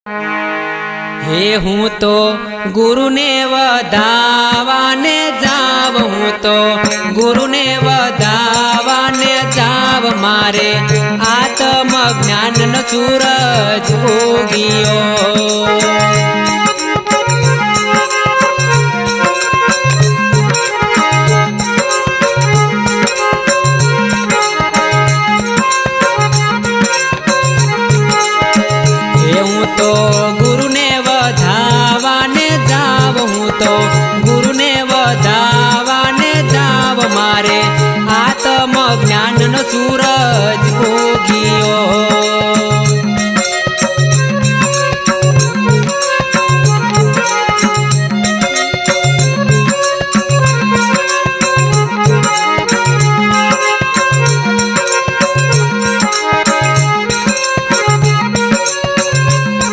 हे हूँ तो गुरु ने वधावाने जाव, हूँ तो गुरु ने वधावाने जाव। मारे आत्म ज्ञान न सूरज उगियो। तो गुरु ने वधावाने जाव, हूँ तो गुरु ने वधावाने जाव। मारे आत्म ज्ञान न सूरज उगियो।